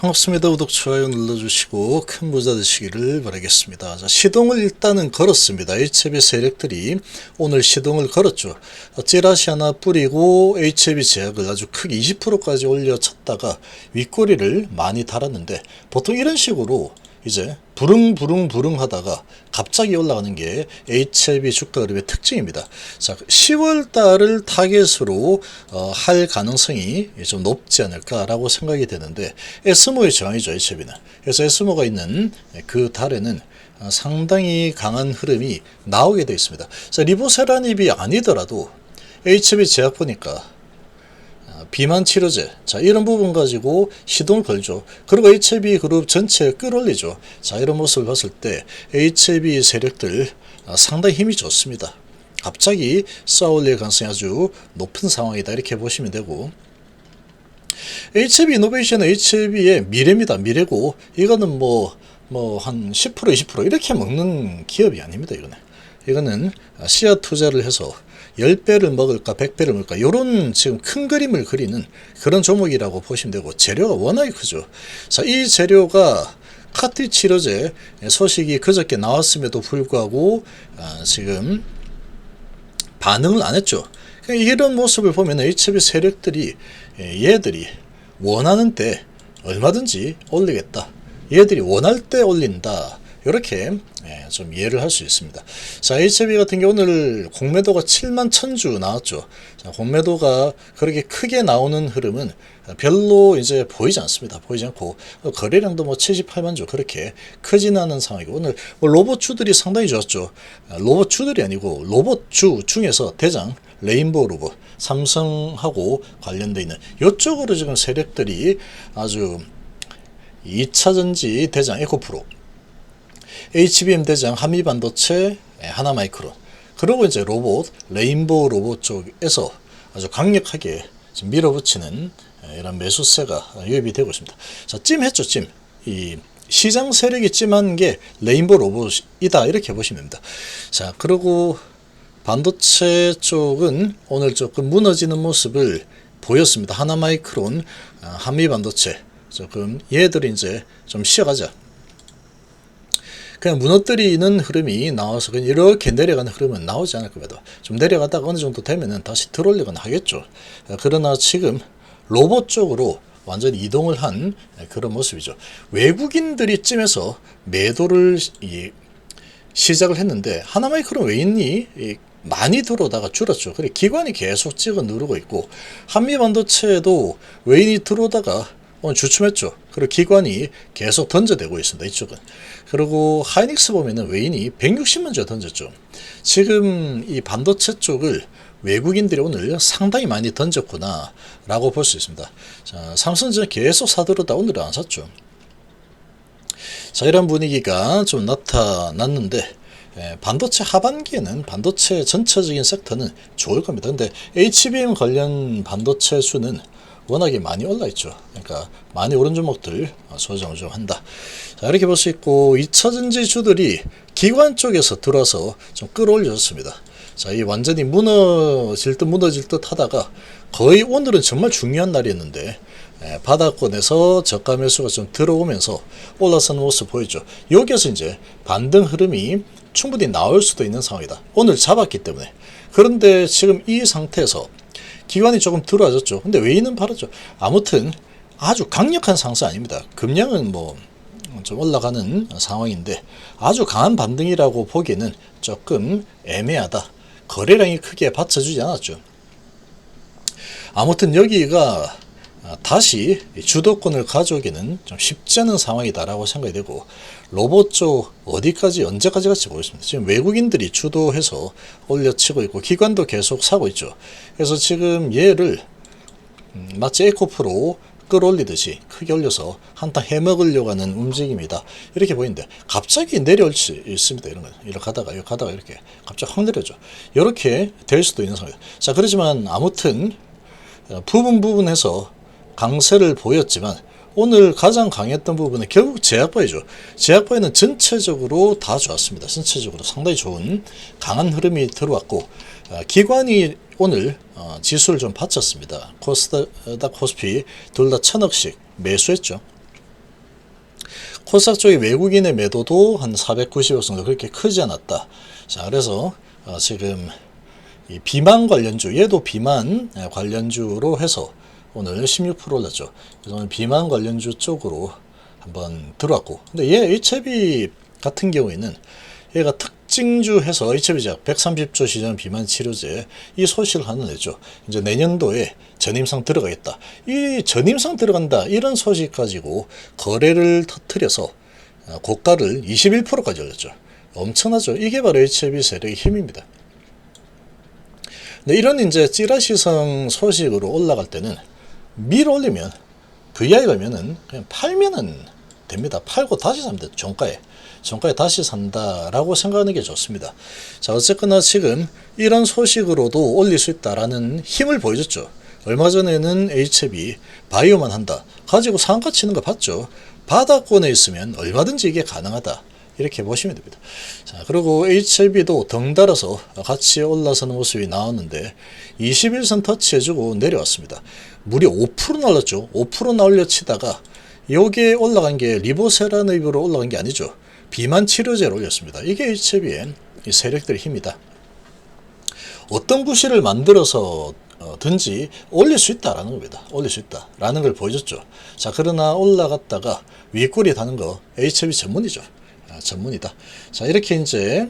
반갑습니다. 구독, 좋아요 눌러주시고 큰 부자 되시기를 바라겠습니다. 자, 시동을 일단은 걸었습니다. HB 세력들이 오늘 시동을 걸었죠. 찌라시 하나 뿌리고 HB 제약을 아주 크게 20%까지 올려쳤다가 윗꼬리를 많이 달았는데, 보통 이런 식으로 이제 부릉부릉 하다가 갑자기 올라가는 게 HLB 주가 흐름의 특징입니다. 자, 10월 달을 타겟으로 할 가능성이 좀 높지 않을까라고 생각이 되는데, 에스모의 저항이죠, HLB는. 그래서 에스모가 있는 그 달에는 상당히 강한 흐름이 나오게 되어 있습니다. 자, 리보세라닙이 아니더라도 HLB 제약 보니까 비만 치료제, 자, 이런 부분 가지고 시동을 걸죠. 그리고 HLB 그룹 전체에 끌어올리죠. 자, 이런 모습을 봤을 때 HLB 세력들 상당히 힘이 좋습니다. 갑자기 쏘아올릴 가능성이 아주 높은 상황이다, 이렇게 보시면 되고, HLB 이노베이션은 HLB의 미래입니다. 미래고, 이거는 한 10% 20% 이렇게 먹는 기업이 아닙니다. 이거는 씨앗 투자를 해서 10배를 먹을까 100배를 먹을까, 이런 지금 큰 그림을 그리는 그런 종목이라고 보시면 되고, 재료가 워낙에 크죠. 자, 이 재료가 카티 치료제 소식이 그저께 나왔음에도 불구하고 지금 반응을 안 했죠. 그러니까 이런 모습을 보면 HB 세력들이 얘들이 원하는 때 얼마든지 올리겠다, 얘들이 원할 때 올린다, 이렇게 좀 이해를 할 수 있습니다. 자, HLB 같은 경우 오늘 공매도가 7만 1000주 나왔죠. 자, 공매도가 그렇게 크게 나오는 흐름은 별로 이제 보이지 않습니다. 보이지 않고, 거래량도 78만 주 그렇게 크지는 않은 상황이고, 오늘 로봇주들이 상당히 좋았죠. 로봇주들이 아니고 로봇주 중에서 대장 레인보우 로봇, 삼성하고 관련되어 있는 이쪽으로 지금 세력들이 아주 2차전지 대장 에코프로, HBM 대장 한미반도체, 하나마이크론, 그리고 이제 로봇 레인보우 로봇 쪽에서 아주 강력하게 지금 밀어붙이는 이런 매수세가 유입이 되고 있습니다. 자, 찜했죠, 찜. 이 시장 세력이 찜한 게 레인보우 로봇이다, 이렇게 보시면 됩니다. 자, 그리고 반도체 쪽은 오늘 조금 무너지는 모습을 보였습니다. 하나마이크론, 한미반도체, 조금 얘들이 이제 좀 쉬어가자, 그냥 무너뜨리는 흐름이 나와서 그냥 이렇게 내려가는 흐름은 나오지 않을 겁니다. 좀 내려가다가 어느 정도 되면은 다시 들어올리거나 하겠죠. 그러나 지금 로봇 쪽으로 완전히 이동을 한 그런 모습이죠. 외국인들이 쯤에서 매도를 시작을 했는데, 하나마이크론 외인이 많이 들어오다가 줄었죠. 그래 기관이 계속 찍어 누르고 있고, 한미반도체도 외인이 들어오다가 오늘 주춤했죠. 그리고 기관이 계속 던져대고 있습니다, 이쪽은. 그리고 하이닉스 보면은 외인이 160만 주 던졌죠. 지금 이 반도체 쪽을 외국인들이 오늘 상당히 많이 던졌구나 라고 볼 수 있습니다. 자, 삼성전자 계속 사들어다 오늘은 안 샀죠. 자, 이런 분위기가 좀 나타났는데, 반도체 하반기에는 반도체 전체적인 섹터는 좋을 겁니다. 근데 HBM 관련 반도체 수는 워낙에 많이 올라 있죠. 그러니까 많이 오른 종목들 조정을 좀 한다. 자, 이렇게 볼 수 있고, 2차전지주들이 기관 쪽에서 들어서 좀 끌어올려졌습니다. 자, 이 완전히 무너질 듯 하다가 거의 오늘은 정말 중요한 날이었는데, 바닥권에서 저가 매수가 좀 들어오면서 올라서는 모습 보이죠. 여기에서 이제 반등 흐름이 충분히 나올 수도 있는 상황이다, 오늘 잡았기 때문에. 그런데 지금 이 상태에서 기관이 조금 들어와졌죠. 근데 외인은 바르죠. 아무튼 아주 강력한 상승 아닙니다. 금량은 좀 올라가는 상황인데, 아주 강한 반등이라고 보기에는 조금 애매하다. 거래량이 크게 받쳐주지 않았죠. 아무튼 여기가 다시 주도권을 가져오기는 좀 쉽지 않은 상황이다라고 생각이 되고, 로봇 쪽 어디까지 언제까지 갈지 모르겠습니다. 지금 외국인들이 주도해서 올려치고 있고, 기관도 계속 사고 있죠. 그래서 지금 얘를 마치 에코프로 끌어올리듯이 크게 올려서 한탕 해먹으려고 하는 움직임이다, 이렇게 보이는데, 갑자기 내려올 수 있습니다. 이런 거 이렇게 가다가 이렇게 갑자기 확 내려져, 이렇게 될 수도 있는 상황이다. 자, 그렇지만 아무튼 부분에서 강세를 보였지만, 오늘 가장 강했던 부분은 결국 제약바이죠. 제약바이는 전체적으로 다 좋았습니다. 전체적으로 상당히 좋은 강한 흐름이 들어왔고, 기관이 오늘 지수를 좀 받쳤습니다. 코스닥 코스피 둘 다 1000억씩 매수했죠. 코스닥 쪽의 외국인의 매도도 한 490억 정도 그렇게 크지 않았다. 자, 그래서 지금 이 비만 관련주, 얘도 비만 관련주로 해서 오늘 16% 올랐죠. 그래서 오늘 비만 관련주 쪽으로 한번 들어왔고, 근데 얘 HB 같은 경우에는 얘가 특징주 해서 HB제약 130조 시장 비만 치료제 이 소식을 하나 냈죠. 이제 내년도에 전임상 들어가겠다. 이 전임상 들어간다 이런 소식 가지고 거래를 터뜨려서 고가를 21%까지 올렸죠. 엄청나죠. 이게 바로 HB 세력의 힘입니다. 근데 이런 이제 찌라시성 소식으로 올라갈 때는 밀어 올리면 VI 가면은 그냥 팔면은 됩니다. 팔고 다시 사면 돼. 종가에 다시 산다라고 생각하는 게 좋습니다. 자, 어쨌거나 지금 이런 소식으로도 올릴 수 있다라는 힘을 보여줬죠. 얼마 전에는 HB 바이오만 한다 가지고 상한가 치는 거 봤죠. 바닥권에 있으면 얼마든지 이게 가능하다 이렇게 보시면 됩니다. 자, 그리고 HLB도 덩달아서 같이 올라서는 모습이 나왔는데 21선 터치해주고 내려왔습니다. 무려 5% 날랐죠. 5%나 올려치다가 요게 올라간 게 리보세라닙으로 올라간 게 아니죠. 비만 치료제로 올렸습니다. 이게 HLB의 세력들의 힘이다. 어떤 구실을 만들어서 든지 올릴 수 있다라는 겁니다. 올릴 수 있다라는 걸 보여줬죠. 자, 그러나 올라갔다가 윗꼬리 다는 거 HLB 전문이죠. 전문이다. 자, 이렇게 이제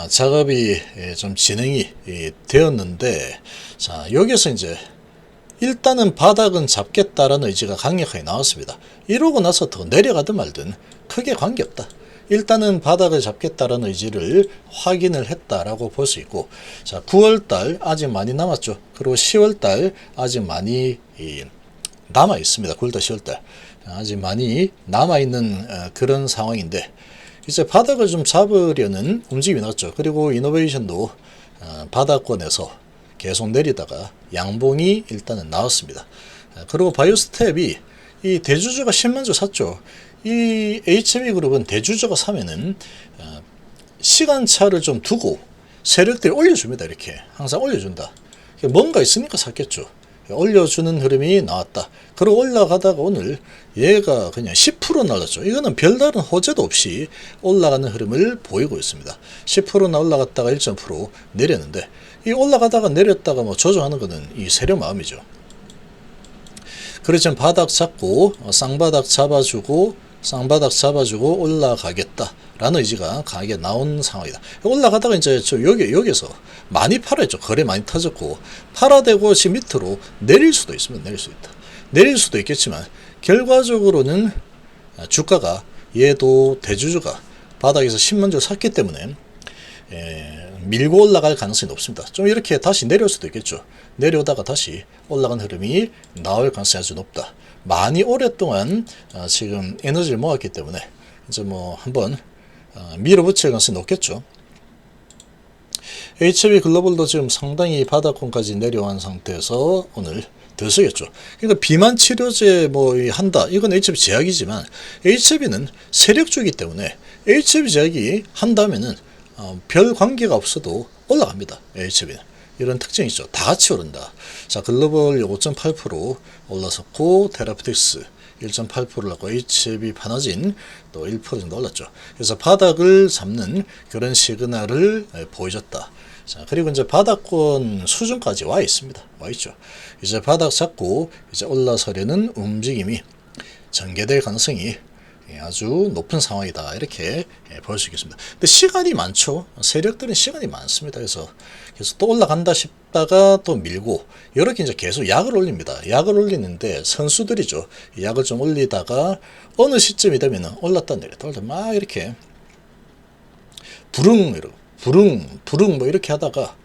작업이 좀 진행이 되었는데, 자, 여기서 이제 일단은 바닥은 잡겠다라는 의지가 강력하게 나왔습니다. 이러고 나서 더 내려가든 말든 크게 관계없다. 일단은 바닥을 잡겠다라는 의지를 확인을 했다라고 볼 수 있고, 자, 9월달 아직 많이 남았죠. 그리고 10월달 아직 많이 남아 있습니다. 9월달, 10월달 아직 많이 남아 있는 그런 상황인데, 이제 바닥을 좀 잡으려는 움직임이 나왔죠. 그리고 이노베이션도 바닥권에서 계속 내리다가 양봉이 일단은 나왔습니다. 그리고 바이오스텝이 이 대주주가 10만 주 샀죠. 이 HB그룹은 대주주가 사면은 시간차를 좀 두고 세력들이 올려줍니다. 이렇게 항상 올려준다. 뭔가 있으니까 샀겠죠. 올려주는 흐름이 나왔다. 그리고 올라가다가 오늘 얘가 그냥 10% 날랐죠. 이거는 별다른 호재도 없이 올라가는 흐름을 보이고 있습니다. 10%나 올라갔다가 1.0% 내렸는데, 이 올라가다가 내렸다가 뭐 조정하는 거는 이 세력 마음이죠. 그래서 바닥 잡고 쌍바닥 잡아주고 올라가겠다라는 의지가 강하게 나온 상황이다. 올라가다가 이제 여기서 많이 팔았죠. 거래 많이 터졌고 팔아대고 지금 밑으로 내릴 수도 있으면 내릴 수 있다. 내릴 수도 있겠지만 결과적으로는 주가가 얘도 대주주가 바닥에서 10만 주 샀기 때문에 밀고 올라갈 가능성이 높습니다. 좀 이렇게 다시 내려올 수도 있겠죠. 내려오다가 다시 올라간 흐름이 나올 가능성이 아주 높다. 많이 오랫동안 지금 에너지를 모았기 때문에 이제 뭐 한번 밀어붙일 가능성이 높겠죠. HB 글로벌도 지금 상당히 바닥권까지 내려온 상태에서 오늘 들썩였죠. 그러니까 비만 치료제 뭐 한다. 이건 HB 제약이지만 HB는 세력주이기 때문에 HB 제약이 한다면은 별 관계가 없어도 올라갑니다. HB는 이런 특징이 있죠. 다 같이 오른다. 자, 글로벌 5.8% 올라섰고 테라피틱스 1.8% 올랐고 HB 파나진 또 1% 정도 올랐죠. 그래서 바닥을 잡는 그런 시그널을 보여줬다. 자, 그리고 이제 바닥권 수준까지 와 있습니다. 와 있죠. 이제 바닥 잡고 이제 올라서려는 움직임이 전개될 가능성이 아주 높은 상황이다. 이렇게 볼 수 있겠습니다. 근데 시간이 많죠. 세력들은 시간이 많습니다. 그래서 또 올라간다 싶다가 또 밀고 이렇게 이제 계속 약을 올립니다. 약을 올리는데 선수들이죠. 약을 좀 올리다가 어느 시점이 되면 올랐다 내렸다 막 이렇게 부릉 뭐 이렇게 하다가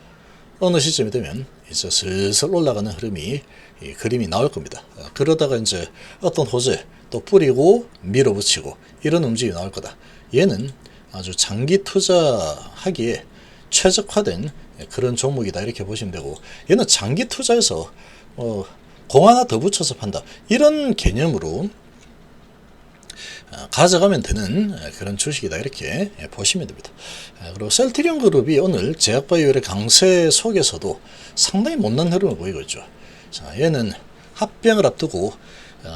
어느 시점이 되면 이제 슬슬 올라가는 그림이 나올 겁니다. 그러다가 이제 어떤 호재 또 뿌리고 밀어붙이고 이런 움직임이 나올 거다. 얘는 아주 장기 투자하기에 최적화된 그런 종목이다. 이렇게 보시면 되고, 얘는 장기 투자에서 공 하나 더 붙여서 판다. 이런 개념으로 가져가면 되는 그런 주식이다. 이렇게 보시면 됩니다. 그리고 셀트리온 그룹이 오늘 제약바이오의 강세 속에서도 상당히 못난 흐름을 보이고 있죠. 자, 얘는 합병을 앞두고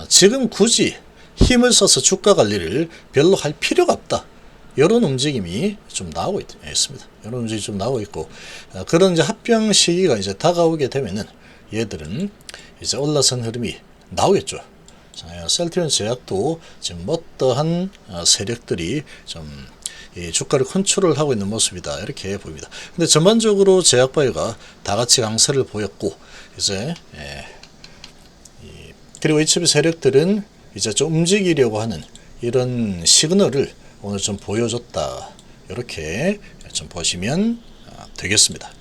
지금 굳이 힘을 써서 주가 관리를 별로 할 필요가 없다. 이런 움직임이 좀 나오고 있습니다. 이런 움직임이 좀 나오고 있고, 그런 이제 합병 시기가 이제 다가오게 되면은 얘들은 이제 올라선 흐름이 나오겠죠. 셀트리온 제약도 지금 어떠한 세력들이 좀 이 주가를 컨트롤하고 있는 모습이다, 이렇게 보입니다. 근데 전반적으로 제약바이오가 다 같이 강세를 보였고, 이제 그리고 HB 세력들은 이제 좀 움직이려고 하는 이런 시그널을 오늘 좀 보여줬다, 이렇게 좀 보시면 되겠습니다.